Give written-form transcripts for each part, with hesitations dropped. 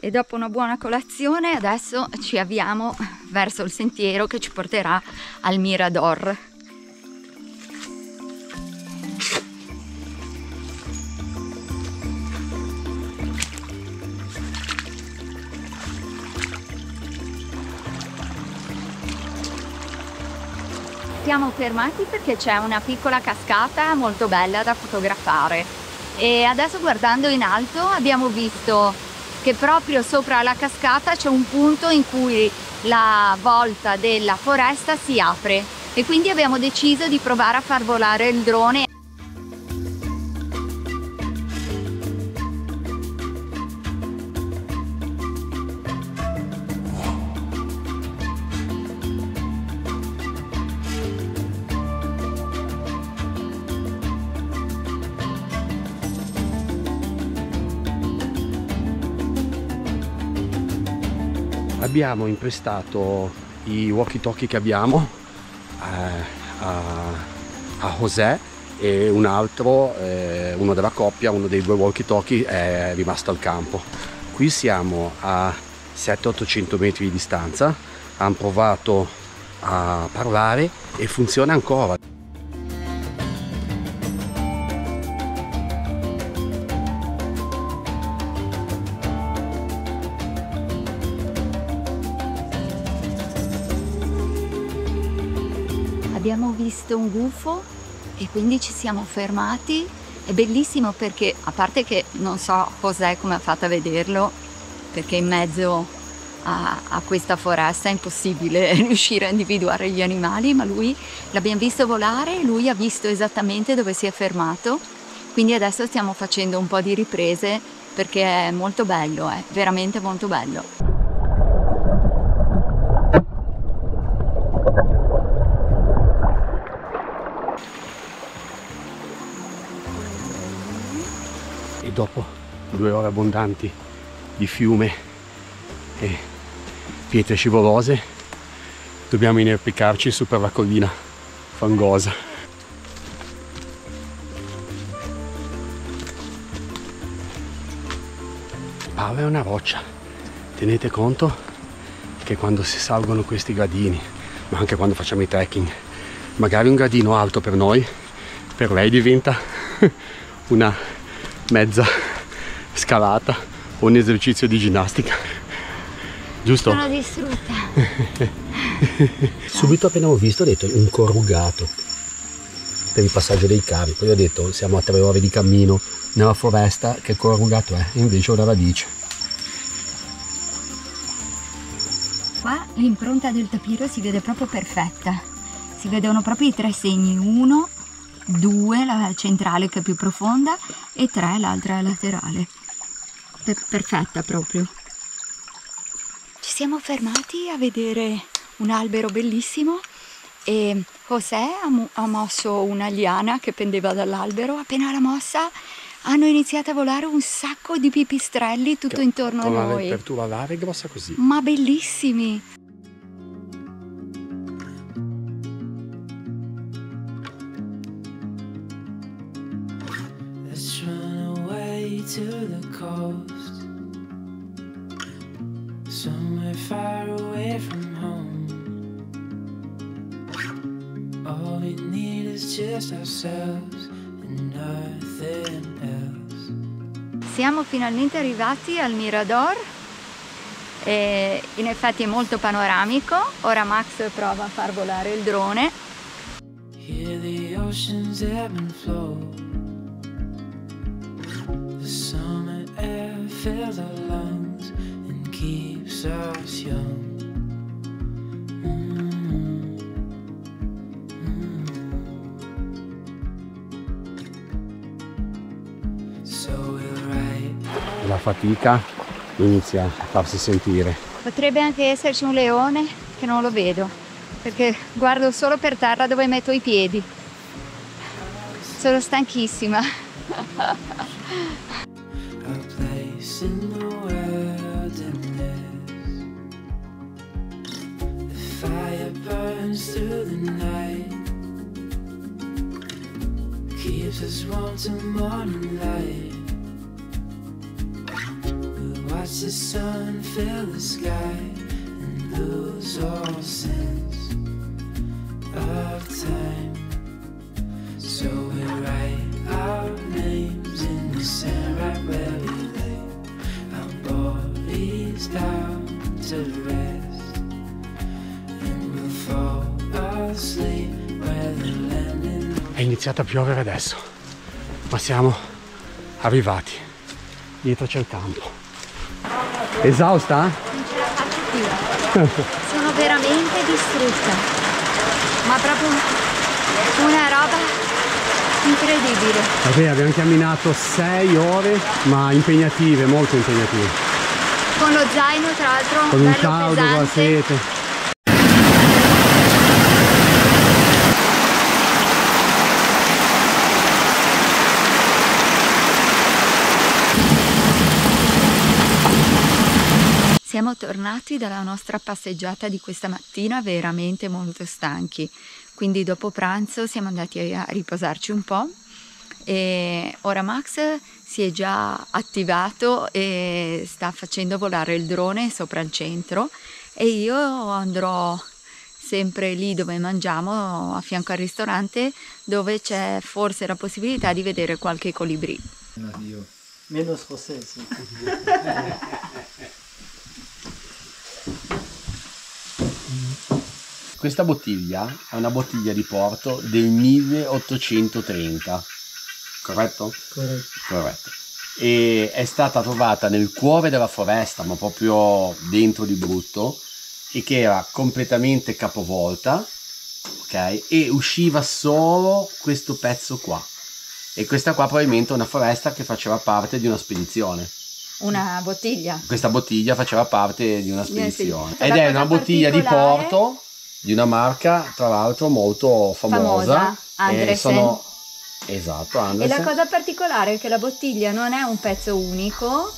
E dopo una buona colazione adesso ci avviamo verso il sentiero che ci porterà al Mirador. Siamo fermati perché c'è una piccola cascata molto bella da fotografare e adesso guardando in alto abbiamo visto che proprio sopra la cascata c'è un punto in cui la volta della foresta si apre e quindi abbiamo deciso di provare a far volare il drone. Abbiamo imprestato i walkie-talkie che abbiamo a José e un altro, uno della coppia, uno dei due walkie-talkie è rimasto al campo. Qui siamo a 700-800 metri di distanza, hanno provato a parlare e funziona ancora. Abbiamo visto un gufo e quindi ci siamo fermati. È bellissimo perché, a parte che non so cos'è, come ha fatto a vederlo, perché in mezzo a questa foresta è impossibile riuscire a individuare gli animali, ma lui l'abbiamo visto volare, lui ha visto esattamente dove si è fermato, quindi adesso stiamo facendo un po' di riprese perché è molto bello, è veramente molto bello. E dopo 2 ore abbondanti di fiume e pietre scivolose dobbiamo inerpicarci su per la collina fangosa. Paolo è una roccia, tenete conto che quando si salgono questi gradini, ma anche quando facciamo i trekking, magari un gradino alto per noi, per lei diventa una mezza scalata o un esercizio di ginnastica, giusto? Sono distrutta. Subito appena ho visto ho detto un corrugato per il passaggio dei cavi, poi ho detto siamo a 3 ore di cammino nella foresta, che corrugato è? E invece una radice. Qua l'impronta del tapiro si vede proprio perfetta, si vedono proprio i 3 segni, 1, 2 la centrale che è più profonda e 3 l'altra laterale, perfetta proprio. Ci siamo fermati a vedere un albero bellissimo e José ha mosso una liana che pendeva dall'albero. Appena l'ha mossa hanno iniziato a volare un sacco di pipistrelli tutto intorno a noi. Con l'apertura alare grossa così. Ma bellissimi! To the coast, somewhere far away from home. All we need is just ourselves and nothing else. Siamo finalmente arrivati al Mirador e in effetti è molto panoramico. Ora Max prova a far volare il drone. Hear the oceans ebb and flow. Summer air fills our lungs and keeps us young. So we'll ride. La fatica inizia a farsi sentire. Potrebbe anche esserci un leone che non lo vedo perché guardo solo per terra dove metto i piedi. Sono stanchissima. A place in the wilderness. The fire burns through the night, keeps us warm till morning light. We'll Watch the sun fill the sky and lose all sense of time. So we write our names in the sand right where we lay, our bodies down to rest, and we'll fall asleep where the landing. È iniziata a piovere adesso, ma siamo arrivati. Dietro c'è il campo. Esausta? Non ce la faccio più. Sono veramente distrutta. Ma proprio una roba incredibile. Vabbè, abbiamo camminato 6 ore, ma impegnative, molto impegnative. Con lo zaino, tra l'altro, Con un bello caldo, con la pesante. sete. Siamo tornati dalla nostra passeggiata di questa mattina veramente molto stanchi, quindi dopo pranzo siamo andati a riposarci un po' e ora Max si è già attivato e sta facendo volare il drone sopra il centro e io andrò sempre lì dove mangiamo, a fianco al ristorante, dove c'è forse la possibilità di vedere qualche colibrì. Dio. Meno scozzesi. Questa bottiglia è una bottiglia di porto del 1830, corretto? Corretto. Corretto. E è stata trovata nel cuore della foresta, ma proprio dentro di brutto, e che era completamente capovolta, ok? E usciva solo questo pezzo qua. E questa qua probabilmente è una foresta che faceva parte di una spedizione. Una bottiglia. Questa bottiglia faceva parte di una spedizione. Sì. Ed La è una cosa bottiglia di particolare- porto di una marca, tra l'altro, molto famosa. Andresen. Esatto, E Andresen. la cosa particolare è che la bottiglia non è un pezzo unico,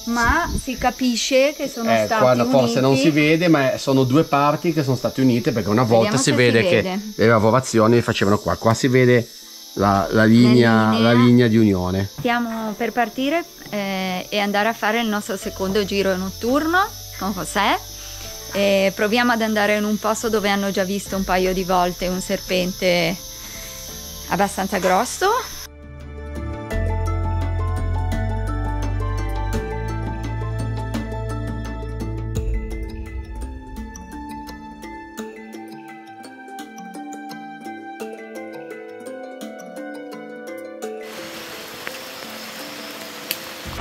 ma si capisce che sono stati qua uniti. forse non si vede, ma sono due parti che sono state unite, perché una volta Vediamo si se vede si che vede. le lavorazioni le facevano qua. Qua si vede la linea di unione. Stiamo per partire e andare a fare il nostro secondo giro notturno con José. E proviamo ad andare in un posto dove hanno già visto un paio di volte un serpente abbastanza grosso.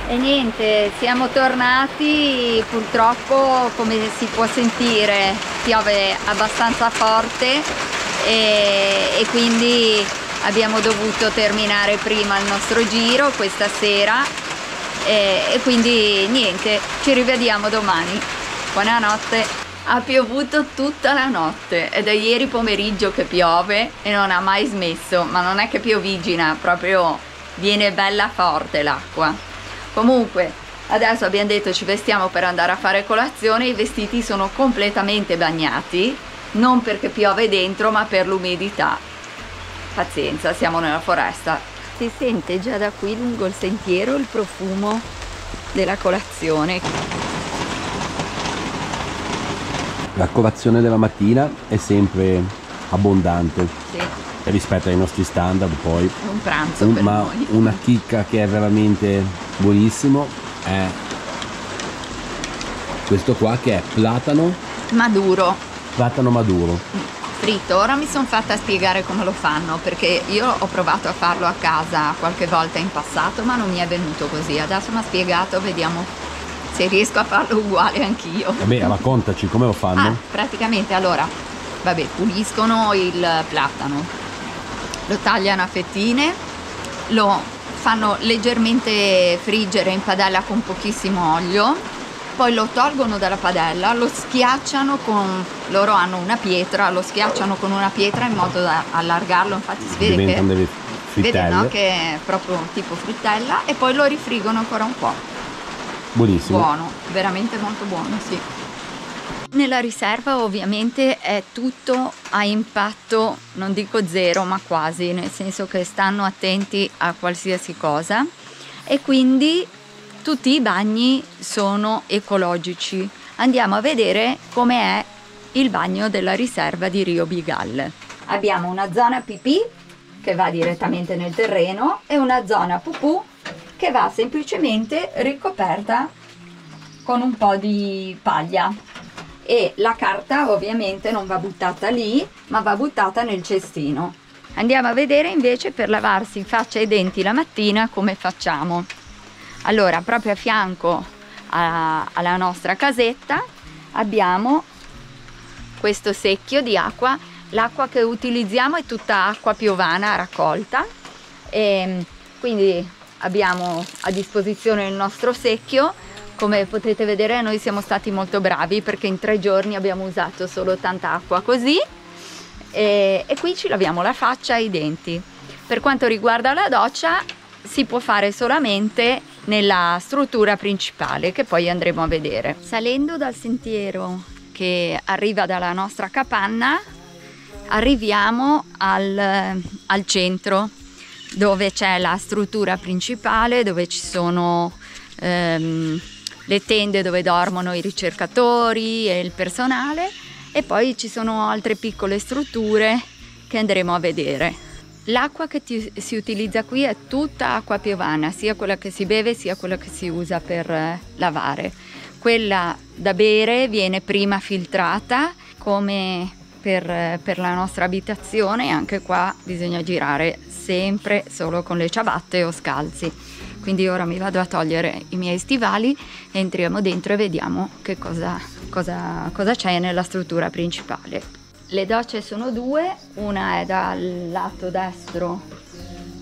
E niente, siamo tornati, purtroppo come si può sentire piove abbastanza forte e quindi abbiamo dovuto terminare prima il nostro giro questa sera e quindi niente, ci rivediamo domani. Buonanotte. Ha piovuto tutta la notte, è da ieri pomeriggio che piove e non ha mai smesso, ma non è che piovigina, proprio viene bella forte l'acqua. Comunque adesso abbiamo detto ci vestiamo per andare a fare colazione, i vestiti sono completamente bagnati, non perché piove dentro ma per l'umidità. Pazienza, siamo nella foresta. Si sente già da qui lungo il sentiero il profumo della colazione. La colazione della mattina è sempre abbondante Sì, rispetto ai nostri standard, poi un pranzo per ma noi. una chicca che è veramente buonissimo è questo qua, che è platano Maduro, maduro. fritto. Ora mi sono fatta spiegare come lo fanno, perché io ho provato a farlo a casa qualche volta in passato ma non mi è venuto così. Adesso mi ha spiegato, vediamo se riesco a farlo uguale anch'io. Vabbè, raccontaci come lo fanno. Ah, praticamente allora, vabbè, puliscono il platano, lo tagliano a fettine, lo fanno leggermente friggere in padella con pochissimo olio, poi lo tolgono dalla padella, lo schiacciano con, loro hanno una pietra, lo schiacciano con una pietra in modo da allargarlo, infatti si vede Diventano che, delle frittelle. vede, no, che è proprio tipo frittella, e poi lo rifriggono ancora un po'. Buonissimo. Buono, veramente molto buono, sì. Nella riserva ovviamente è tutto a impatto, non dico zero, ma quasi, nel senso che stanno attenti a qualsiasi cosa e quindi tutti i bagni sono ecologici. Andiamo a vedere com'è il bagno della riserva di Rio Bigal. Abbiamo una zona pipì che va direttamente nel terreno e una zona pupù che va semplicemente ricoperta con un po' di paglia, e la carta ovviamente non va buttata lì ma va buttata nel cestino. Andiamo a vedere invece per lavarsi faccia e denti la mattina come facciamo. Allora, proprio a fianco alla nostra casetta abbiamo questo secchio di acqua. L'acqua che utilizziamo è tutta acqua piovana raccolta, e quindi abbiamo a disposizione il nostro secchio. Come potete vedere, noi siamo stati molto bravi perché in 3 giorni abbiamo usato solo tanta acqua così, e qui ci laviamo la faccia e i denti. Per quanto riguarda la doccia, si può fare solamente nella struttura principale, che poi andremo a vedere. Salendo dal sentiero che arriva dalla nostra capanna, arriviamo al centro, dove c'è la struttura principale, dove ci sono le tende dove dormono i ricercatori e il personale, e poi ci sono altre piccole strutture che andremo a vedere. L'acqua che si utilizza qui è tutta acqua piovana, sia quella che si beve sia quella che si usa per lavare. Quella da bere viene prima filtrata, come per la nostra abitazione, e anche qua bisogna girare sempre solo con le ciabatte o scalzi. Quindi ora mi vado a togliere i miei stivali, entriamo dentro e vediamo che cosa c'è nella struttura principale. Le docce sono 2, una è dal lato destro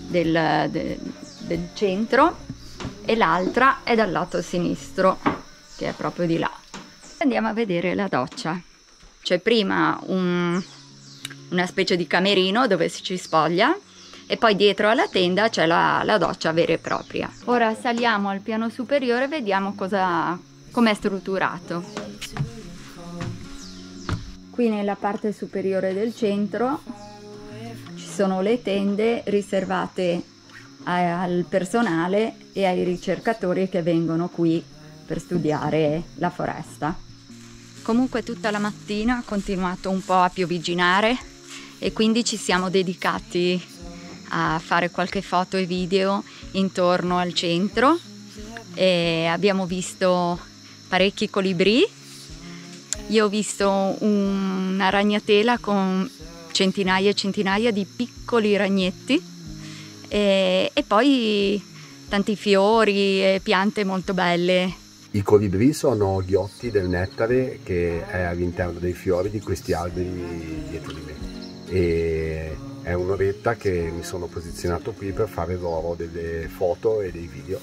del centro e l'altra è dal lato sinistro, che è proprio di là. Andiamo a vedere la doccia. C'è prima una specie di camerino dove ci spoglia, e poi dietro alla tenda c'è la doccia vera e propria. Ora saliamo al piano superiore e vediamo com'è strutturato. Qui nella parte superiore del centro ci sono le tende riservate al personale e ai ricercatori che vengono qui per studiare la foresta. Comunque tutta la mattina ha continuato un po' a piovigginare, e quindi ci siamo dedicati a fare qualche foto e video intorno al centro, e abbiamo visto parecchi colibrì. Io ho visto una ragnatela con centinaia e centinaia di piccoli ragnetti, e poi tanti fiori e piante molto belle. I colibrì sono ghiotti del nettare che è all'interno dei fiori di questi alberi dietro di me, e è un'oretta che mi sono posizionato qui per fare loro delle foto e dei video.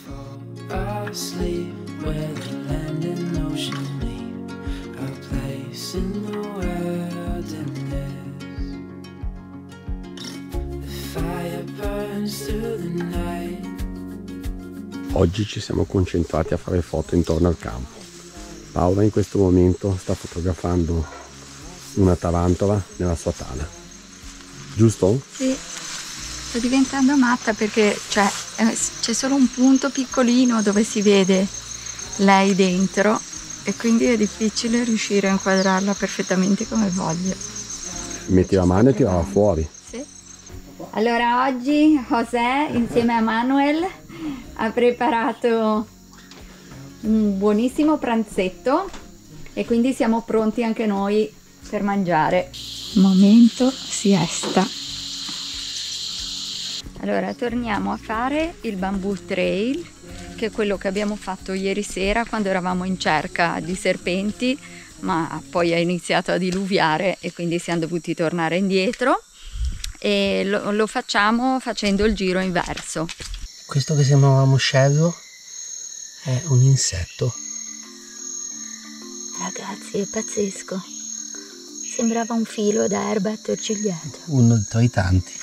Oggi ci siamo concentrati a fare foto intorno al campo. Paola in questo momento sta fotografando una tarantola nella sua tana. Giusto? Sì, sto diventando matta perché c'è solo un punto piccolino dove si vede lei dentro, e quindi è difficile riuscire a inquadrarla perfettamente come voglio. Metti la mano e tirala fuori. Sì. Allora oggi José insieme a Manuel ha preparato un buonissimo pranzetto, e quindi siamo pronti anche noi per mangiare. Momento siesta. Allora torniamo a fare il bamboo trail, che è quello che abbiamo fatto ieri sera quando eravamo in cerca di serpenti, ma poi ha iniziato a diluviare e quindi siamo dovuti tornare indietro, e lo facciamo facendo il giro inverso. Questo che sembra un ramoscello è un insetto. Ragazzi, è pazzesco. Sembrava un filo d'erba attorcigliato. Uno tra i tanti.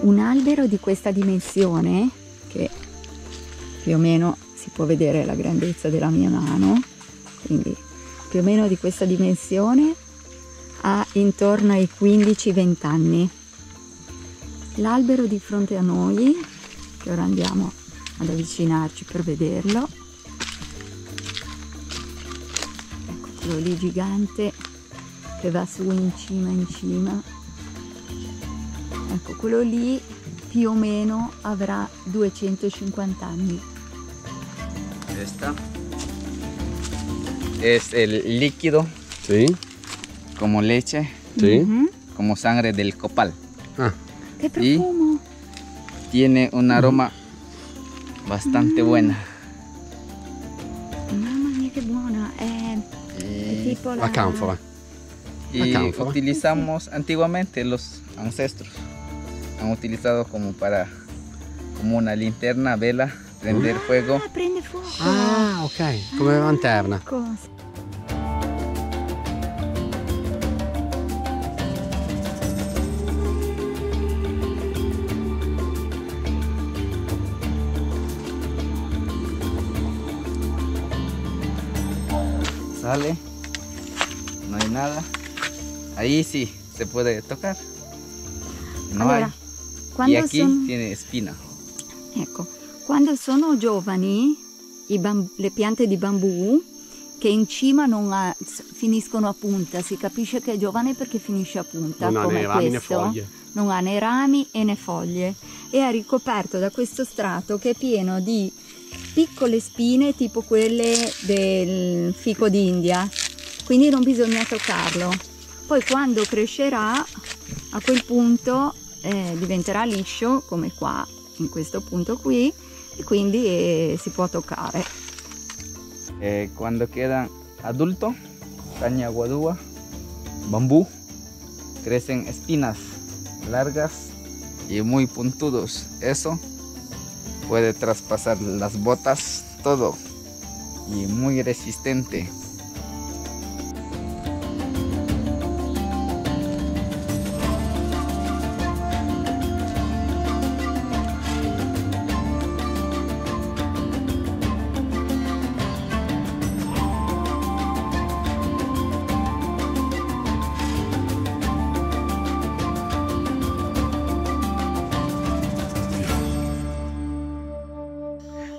Un albero di questa dimensione, che più o meno si può vedere la grandezza della mia mano, quindi più o meno di questa dimensione, ha intorno ai 15-20 anni. L'albero di fronte a noi, che ora andiamo ad avvicinarci per vederlo, ecco quello lì gigante che va su in cima, ecco quello lì più o meno avrà 250 anni. Esta es el líquido, Sì? como leche, Sì? como sangre del copal. Ah, Che profumo! Tiene un aroma bastante buena. Mamma mia che buona! È tipo la canfora. Y canfora. utilizamos antiguamente, los ancestros han utilizado como una linterna, vela, prender fuego. Ah, prende fuoco! Ah, ok, come lanterna. Cosa? Sale, no hay nada. Ahí sí se puede tocar. No Allora, hay. quando Y aquí sono... tiene espina. Ecco, quando sono giovani, le piante di bambù, che in cima finiscono a punta, si capisce che è giovane perché finisce a punta, Non ha come né rami né questo. foglie. Non ha né rami e né foglie, e è ricoperto da questo strato che è pieno di piccole spine tipo quelle del fico d'India, quindi non bisogna toccarlo. Poi quando crescerà, a quel punto diventerà liscio come qua, in questo punto qui, e quindi si può toccare. Cuando quedan adultos, caña guadúa, bambú, crecen espinas largas y muy puntudos. Eso puede traspasar las botas, todo, y muy resistente.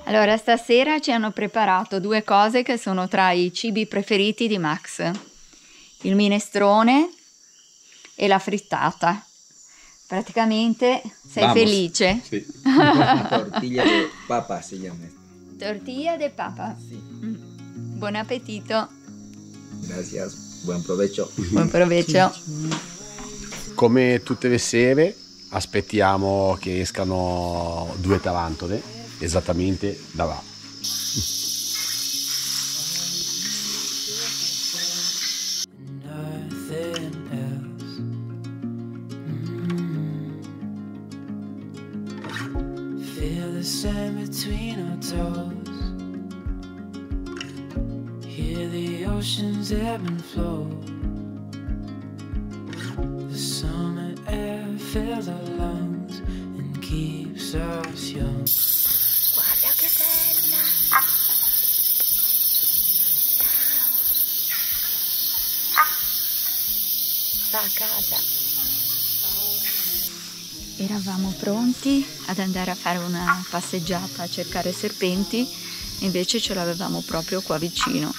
Allora, stasera ci hanno preparato due cose che sono tra i cibi preferiti di Max: il minestrone e la frittata. Praticamente sei Vamos. felice? Sì. Tortilla de papa se llama. Tortilla de papa. Sí. Buon appetito. Gracias, buen provecho. Buon provecho. Come tutte le sere aspettiamo che escano 2 tarantole esattamente da là. Nothing else. Feel the sand between our toes. Hear the oceans ebb and flow. The summer air fills our lungs and keeps us young. Guarda che bella! Va a casa. Eravamo pronti ad andare a fare una passeggiata a cercare serpenti, invece ce l'avevamo proprio qua vicino.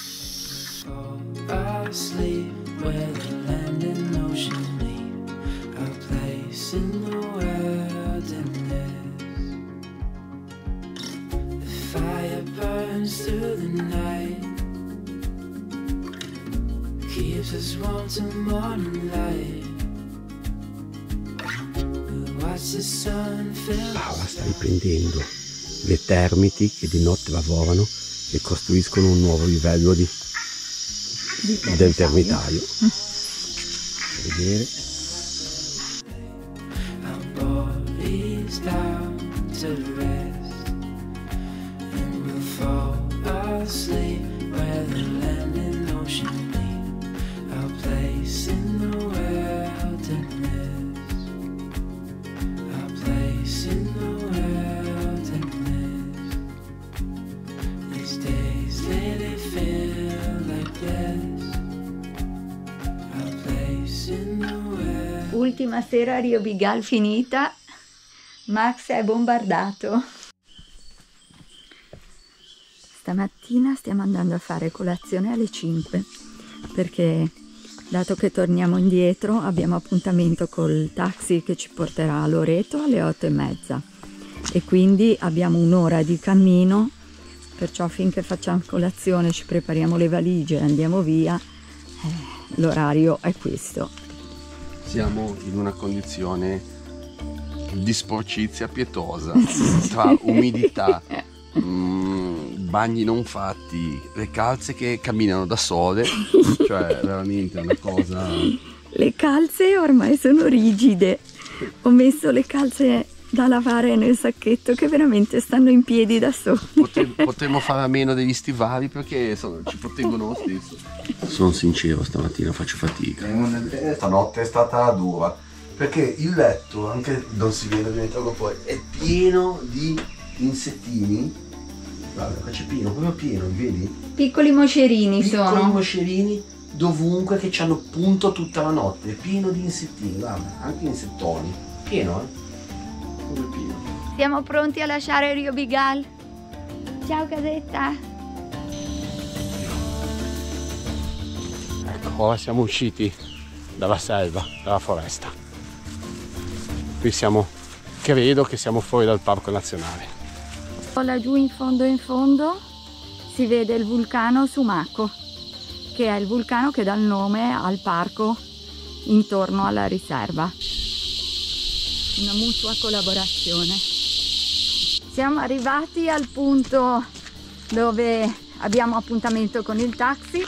Fall asleep where the land and ocean meet, a place in the wilderness. The fire burns through the night, keeps us warm till morning light. We watch the sun fill Paola sta riprendendo le termiti che di notte lavorano e costruiscono un nuovo livello del termitaio. Per vedere. our bodies down to rest, and we'll fall asleep where the land and ocean meet, our place in the wilderness, our place in the wilderness. These days lately feel like this. Ultima sera a Rio Bigal finita, Max è bombardato. Stamattina stiamo andando a fare colazione alle 5 perché, dato che torniamo indietro, abbiamo appuntamento col taxi che ci porterà a Loreto alle 8:30 e quindi abbiamo un'ora di cammino, perciò finché facciamo colazione, ci prepariamo le valigie e andiamo via, l'orario è questo. Siamo in una condizione di sporcizia pietosa, tra umidità, bagni non fatti, le calze che camminano da sole, cioè veramente una cosa... Le calze ormai sono rigide, ho messo le calze da lavare nel sacchetto che veramente stanno in piedi da sole. Potremmo fare a meno degli stivali perché ci proteggono lo stesso. Sono sincero, stamattina faccio fatica. Stanotte è stata dura perché il letto, anche non si vede dentro poi, è pieno di insettini. Guarda, c'è pieno, proprio pieno, vedi? Piccoli moscerini sono. Piccoli moscerini dovunque che ci hanno punto tutta la notte, è pieno di insettini, guarda, anche insettoni. Pieno, proprio pieno. Siamo pronti a lasciare Rio Bigal. Ciao casetta. Ecco, ora siamo usciti dalla selva, dalla foresta. Qui credo che siamo fuori dal parco nazionale. Laggiù in fondo si vede il vulcano Sumaco, che è il vulcano che dà il nome al parco intorno alla riserva. Una mutua collaborazione. Siamo arrivati al punto dove abbiamo appuntamento con il taxi